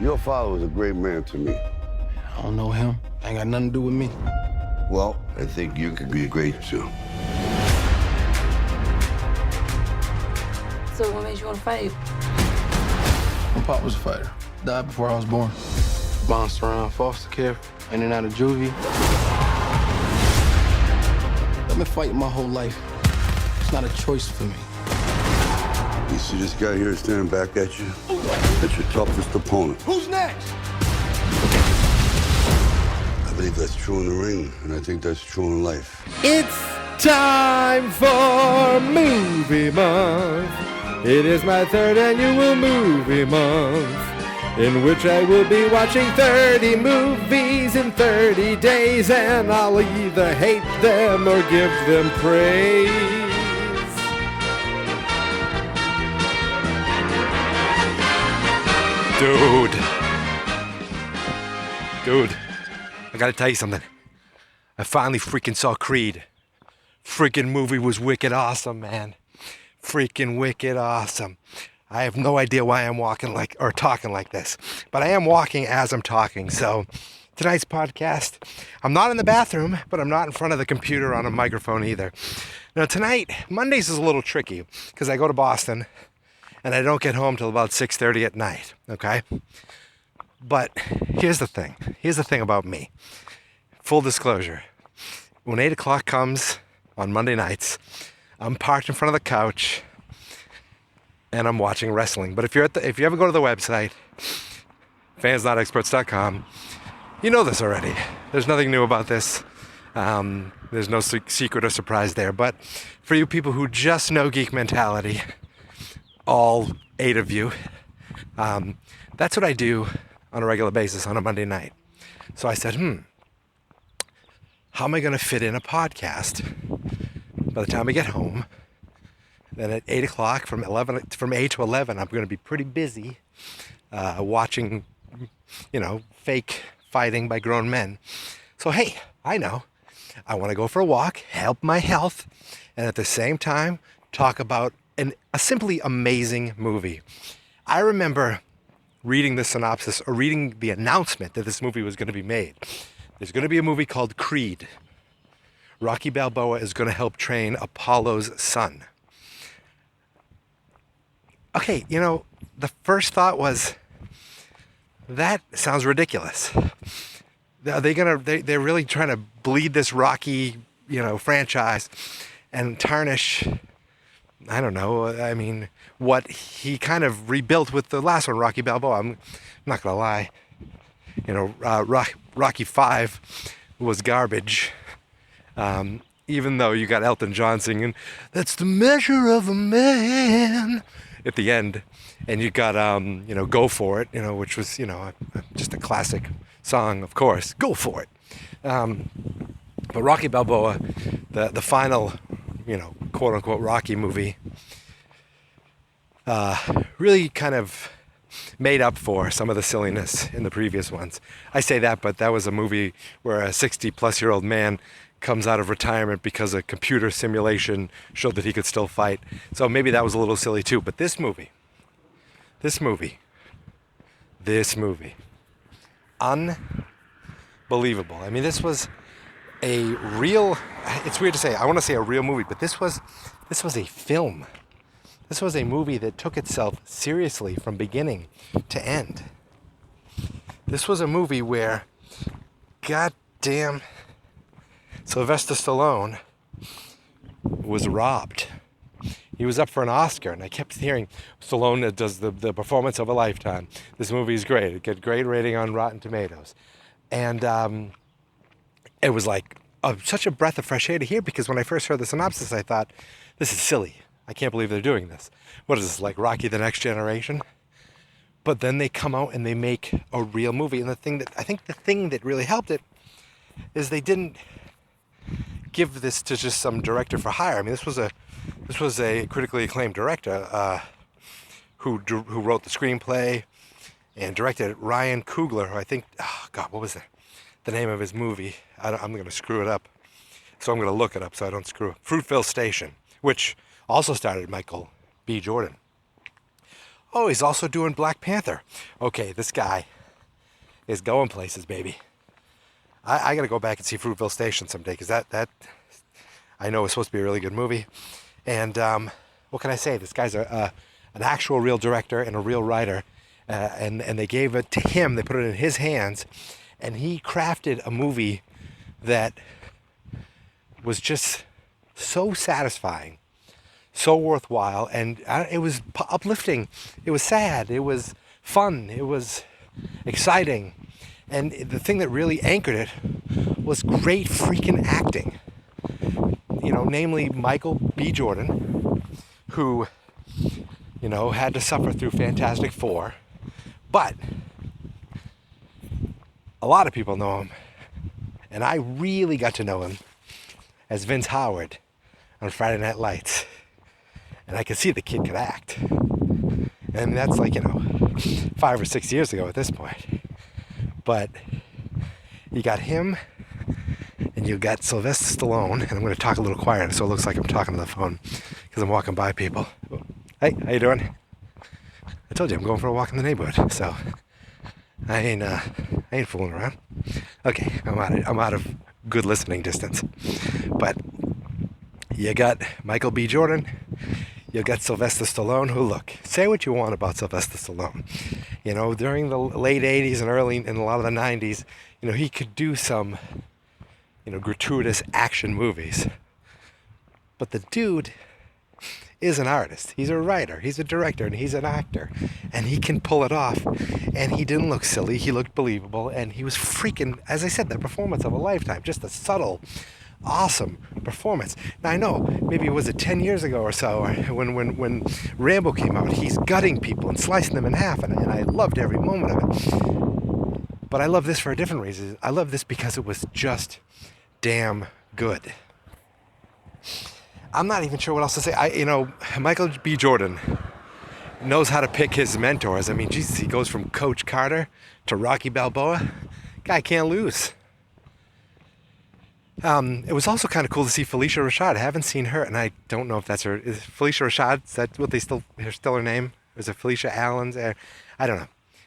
Your father was a great man to me. I don't know him. Ain't got nothing to do with me. Well, I think you could be great too. So what made you want to fight? My pop was a fighter. Died before I was born. Bounced around foster care, in and out of juvie. I've been fighting my whole life. It's not a choice for me. You see this guy here staring back at you? That's your toughest opponent. Who's next? I believe that's true in the ring, and I think that's true in life. It's time for Movie Month. It is my third annual Movie Month, in which I will be watching 30 movies in 30 days, and I'll either hate them or give them praise. Dude, I gotta tell you something. I finally freaking saw Creed. Freaking movie was wicked awesome, man. Freaking wicked awesome. I have no idea why I'm talking like this, but I am walking as I'm talking. So tonight's podcast, I'm not in the bathroom, but I'm not in front of the computer on a microphone either. Now tonight, Mondays is a little tricky because I go to Boston and I don't get home till about 6:30 at night, okay? But here's the thing about me. Full disclosure, when 8 o'clock comes on Monday nights, I'm parked in front of the couch and I'm watching wrestling. But if you ever go to the website, fansnotexperts.com, you know this already. There's nothing new about this. There's no secret or surprise there. But for you people who just know Geek Mentality, all 8 of you, that's what I do on a regular basis on a Monday night. So I said, how am I going to fit in a podcast by the time I get home? Then at 8 o'clock, from 8 to 11, I'm going to be pretty busy watching, fake fighting by grown men. So, hey, I know. I want to go for a walk, help my health, and at the same time, talk about a simply amazing movie. I remember reading the synopsis or reading the announcement that this movie was going to be made. There's going to be a movie called Creed. Rocky Balboa is going to help train Apollo's son. Okay, the first thought was, that sounds ridiculous. Are they they're really trying to bleed this Rocky, franchise and tarnish, I don't know, what he kind of rebuilt with the last one, Rocky Balboa. I'm not going to lie. Rocky 5 was garbage. Even though you got Elton John singing, "That's the measure of a man," at the end. And you got, "Go For It," which was, just a classic song, of course. Go for it. But Rocky Balboa, the final, quote unquote Rocky movie, really kind of made up for some of the silliness in the previous ones. I say that, but that was a movie where a 60-plus-year-old man comes out of retirement because a computer simulation showed that he could still fight. So maybe that was a little silly too. But this movie, unbelievable. This was a real, it's weird to say, I want to say a real movie, but this was a film. This was a movie that took itself seriously from beginning to end. This was a movie where, goddamn, Sylvester Stallone was robbed. He was up for an Oscar, and I kept hearing Stallone does the performance of a lifetime. This movie is great. It got great rating on Rotten Tomatoes. And it was like such a breath of fresh air to hear, because when I first heard the synopsis, I thought, this is silly. I can't believe they're doing this. What is this, like Rocky the Next Generation? But then they come out and they make a real movie. And the thing that really helped it is they didn't give this to just some director for hire. This was a critically acclaimed director who wrote the screenplay and directed it. Ryan Coogler, who I think, what was the name of his movie? I'm going to screw it up. So I'm going to look it up so I don't screw it. Fruitvale Station, which also starred Michael B. Jordan. Oh, he's also doing Black Panther. Okay, this guy is going places, baby. I got to go back and see Fruitville Station someday because that I know is supposed to be a really good movie. And what can I say? This guy's an actual real director and a real writer. And they gave it to him. They put it in his hands. And he crafted a movie that was just so satisfying, so worthwhile. And it was uplifting. It was sad. It was fun. It was exciting. And the thing that really anchored it was great freaking acting. You know, namely Michael B. Jordan, who, you know, had to suffer through Fantastic Four. But a lot of people know him, and I really got to know him as Vince Howard on Friday Night Lights. And I could see the kid could act. And that's like, you know, 5 or 6 years ago at this point. But you got him, and you got Sylvester Stallone, and I'm going to talk a little quieter so it looks like I'm talking to the phone because I'm walking by people. Hey, how you doing? I told you I'm going for a walk in the neighborhood, so I ain't fooling around. Okay, I'm out of good listening distance. But you got Michael B. Jordan, you got Sylvester Stallone, who, look, say what you want about Sylvester Stallone. You know, during the late 80s and a lot of the 90s, you know, he could do some, you know, gratuitous action movies. But the dude is an artist. He's a writer, he's a director, and he's an actor. And he can pull it off. And he didn't look silly, he looked believable, and he was freaking, as I said, the performance of a lifetime. Just a subtle, awesome performance. Now I know, maybe was it 10 years ago or so, when Rambo came out, he's gutting people and slicing them in half, and I loved every moment of it. But I love this for a different reason. I love this because it was just damn good. I'm not even sure what else to say. Michael B. Jordan knows how to pick his mentors. I mean, Jesus, he goes from Coach Carter to Rocky Balboa. Guy can't lose. It was also kind of cool to see Felicia Rashad. I haven't seen her, and I don't know if that's her. Is Felicia Rashad? Is that what still her name? Or is it Felicia Allens? I don't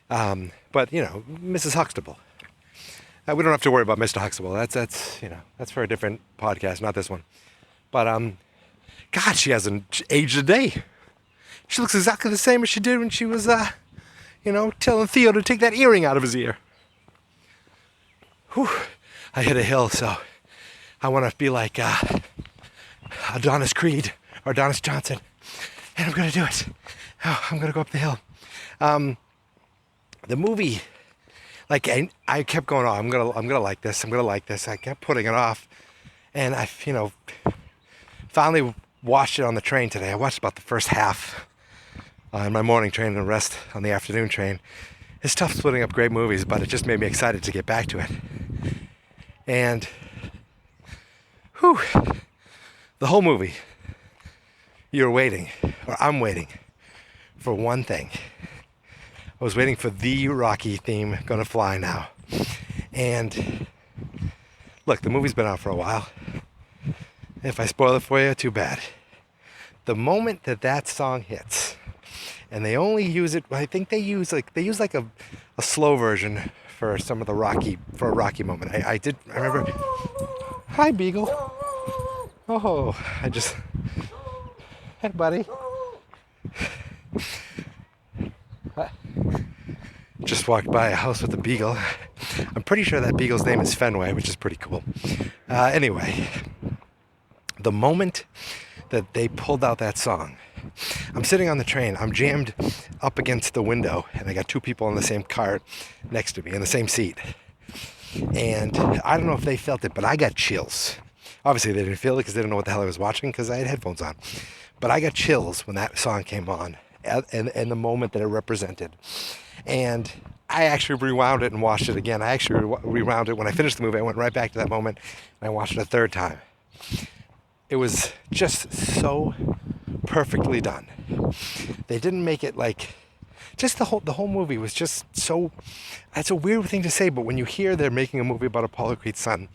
know. But you know, Mrs. Huxtable. We don't have to worry about Mr. Huxtable. That's for a different podcast, not this one. But God, she hasn't aged a day. She looks exactly the same as she did when she was, telling Theo to take that earring out of his ear. Whew. I hit a hill, so I want to be like Adonis Creed or Adonis Johnson, and I'm gonna do it. Oh, I'm gonna go up the hill. The movie, like I kept going, oh, I'm gonna like this. I'm gonna like this. I kept putting it off, and I, finally watched it on the train today. I watched about the first half on my morning train and the rest on the afternoon train. It's tough splitting up great movies, but it just made me excited to get back to it. And the whole movie, you're waiting, or I'm waiting, for one thing. I was waiting for the Rocky theme, Gonna Fly Now. And look, the movie's been out for a while. If I spoil it for you, too bad. The moment that song hits, and they only use it, I think they use like a slow version for some of the Rocky moment. I remember. Hi, Beagle. Oh, hey, buddy. Just walked by a house with a beagle. I'm pretty sure that beagle's name is Fenway, which is pretty cool. Anyway, the moment that they pulled out that song, I'm sitting on the train. I'm jammed up against the window, and I got two people in the same car next to me, in the same seat. And I don't know if they felt it, but I got chills. Obviously, they didn't feel it because they didn't know what the hell I was watching because I had headphones on. But I got chills when that song came on and the moment that it represented. And I actually rewound it and watched it again. I actually rewound it when I finished the movie. I went right back to that moment and I watched it a third time. It was just so perfectly done. They didn't make it like, just the whole movie was just so, it's a weird thing to say, but when you hear they're making a movie about Apollo Creed's son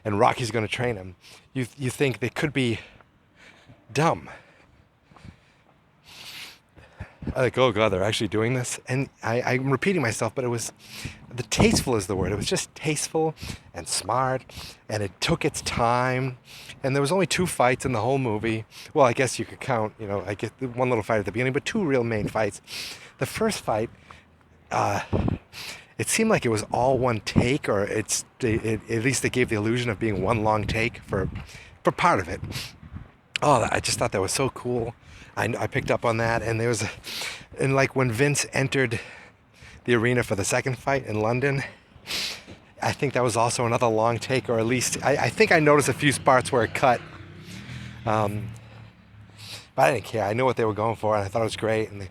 and Rocky's going to train him, you think they could be dumb. like, oh God, they're actually doing this. And I'm repeating myself, but the tasteful is the word. It was just tasteful and smart, and it took its time. And there was only 2 fights in the whole movie. Well, I guess you could count, I get one little fight at the beginning, but 2 real main fights. The first fight, it seemed like it was all one take, or at least they gave the illusion of being one long take for part of it. Oh, I just thought that was so cool. I picked up on that, and like when Vince entered the arena for the second fight in London, I think that was also another long take, or at least I think I noticed a few parts where it cut. But I didn't care. I knew what they were going for, and I thought it was great. And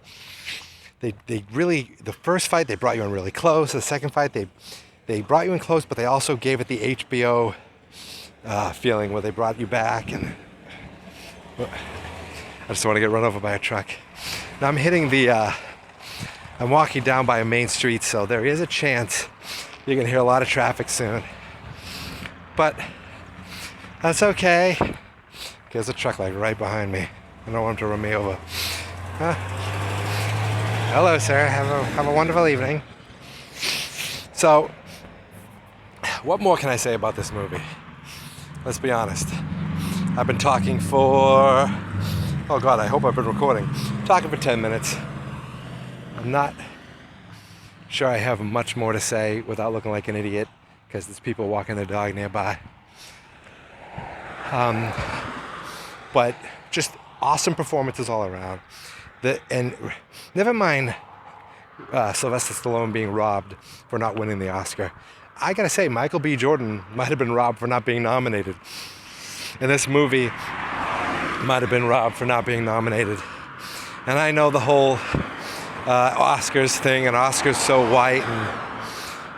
they really, the first fight they brought you in really close. The second fight they brought you in close, but they also gave it the HBO feeling where they brought you back. And I just don't want to get run over by a truck. Now I'm walking down by a main street, so there is a chance you're going to hear a lot of traffic soon. But that's okay. There's a truck like right behind me. I don't want him to run me over. Hello, sir. Have a wonderful evening. So, what more can I say about this movie? Let's be honest. I've been talking for... Oh God, I hope I've been recording. Talking for 10 minutes. I'm not sure I have much more to say without looking like an idiot, because there's people walking their dog nearby. But just awesome performances all around. And never mind Sylvester Stallone being robbed for not winning the Oscar. I gotta say, Michael B. Jordan might have been robbed for not being nominated. And this movie might have been robbed for not being nominated. And I know the whole Oscars thing, and Oscars so white, and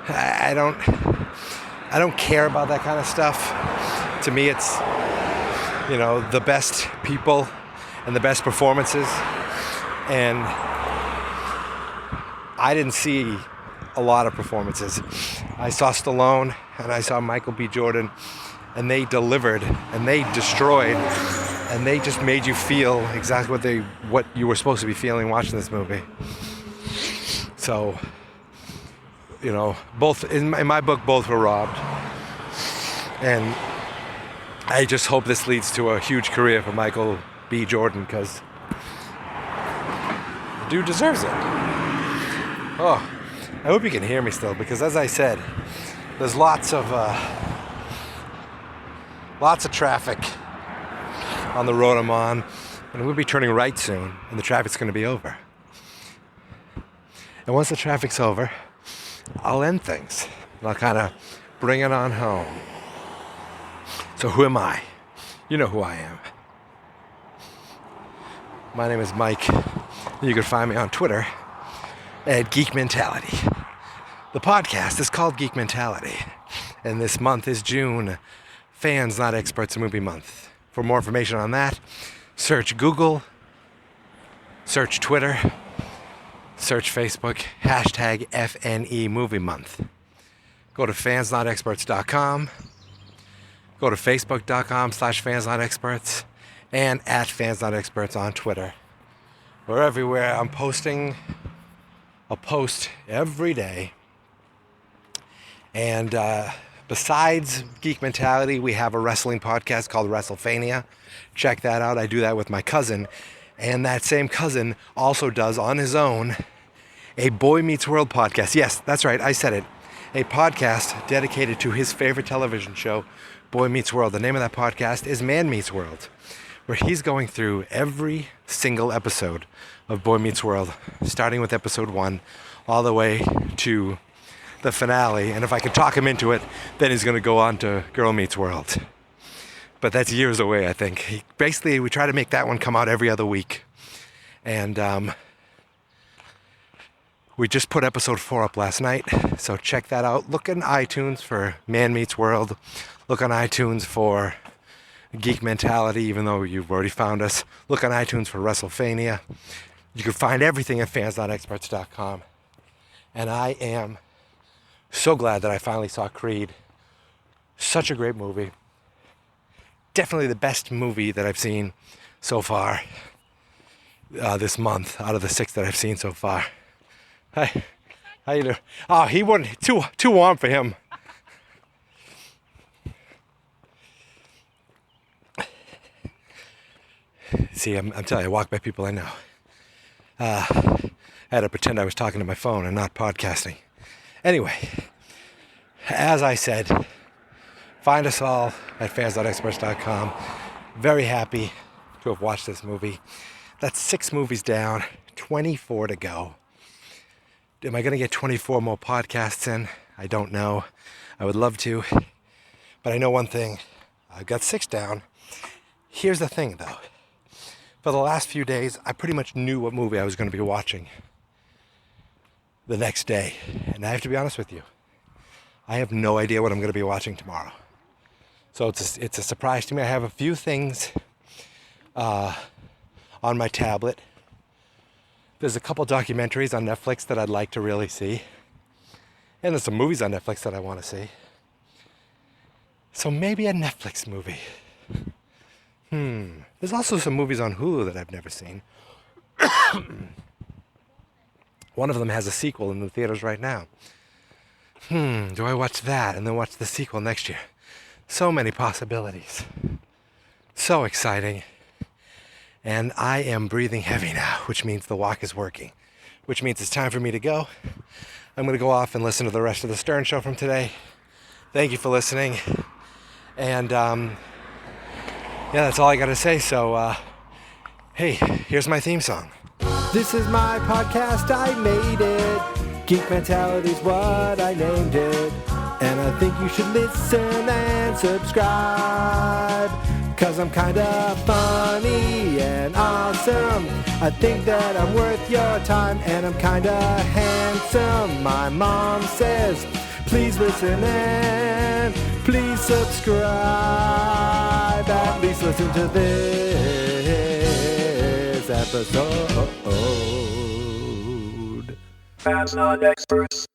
I don't care about that kind of stuff. To me, it's the best people and the best performances. And I didn't see a lot of performances. I saw Stallone and I saw Michael B. Jordan, and they delivered and they destroyed, and they just made you feel exactly what you were supposed to be feeling watching this movie. So, both in my book, both were robbed, and I just hope this leads to a huge career for Michael B. Jordan, because the dude deserves it. Oh, I hope you can hear me still, because as I said, there's lots of traffic on the road I'm on, and we'll be turning right soon, and the traffic's going to be over. And once the traffic's over, I'll end things, and I'll kind of bring it on home. So who am I? You know who I am. My name is Mike. You can find me on Twitter at Geek Mentality. The podcast is called Geek Mentality, and this month is June, Fans Not Experts Movie Month. For more information on that, search Google, search Twitter, search Facebook, hashtag FNE Movie Month. Go to fansnotexperts.com, go to facebook.com/fansnotexperts, and at fansnotexperts on Twitter. We're everywhere. I'll post every day. And besides Geek Mentality, we have a wrestling podcast called WrestleFania. Check that out. I do that with my cousin. And that same cousin also does on his own a Boy Meets World podcast. Yes, that's right. I said it. A podcast dedicated to his favorite television show, Boy Meets World. The name of that podcast is Man Meets World, where he's going through every single episode of Boy Meets World, starting with episode 1 all the way to the finale. And if I can talk him into it, then he's going to go on to Girl Meets World. But that's years away, I think. Basically, we try to make that one come out every other week. And we just put episode 4 up last night, so check that out. Look in iTunes for Man Meets World. Look on iTunes for Geek Mentality, even though you've already found us. Look on iTunes for WrestleFania. You can find everything at fansnotexperts.com. And I am so glad that I finally saw Creed. Such a great movie. Definitely the best movie that I've seen so far. this month out of the 6 that I've seen so far. Hi, how you doing? Oh, he wouldn't. Too warm for him. See, I'm telling you, I walk by people I know. I had to pretend I was talking to my phone and not podcasting. Anyway, as I said, find us all at fans.experts.com. Very happy to have watched this movie. That's 6 movies down, 24 to go. Am I going to get 24 more podcasts in? I don't know. I would love to. But I know one thing. I've got 6 down. Here's the thing, though. For the last few days, I pretty much knew what movie I was going to be watching the next day. And I have to be honest with you. I have no idea what I'm going to be watching tomorrow. So it's a surprise to me. I have a few things on my tablet. There's a couple documentaries on Netflix that I'd like to really see. And there's some movies on Netflix that I want to see. So maybe a Netflix movie. There's also some movies on Hulu that I've never seen. One of them has a sequel in the theaters right now. Do I watch that and then watch the sequel next year? So many possibilities. So exciting. And I am breathing heavy now, which means the walk is working. Which means it's time for me to go. I'm going to go off and listen to the rest of the Stern Show from today. Thank you for listening. And, yeah, that's all I got to say. So, hey, here's my theme song. This is my podcast, I made it. Geek Mentality's what I named it. And I think you should listen and subscribe. 'Cause I'm kinda funny and awesome. I think that I'm worth your time. And I'm kinda handsome. My mom says, please listen and please subscribe. At least listen to this episode. Fans not experts.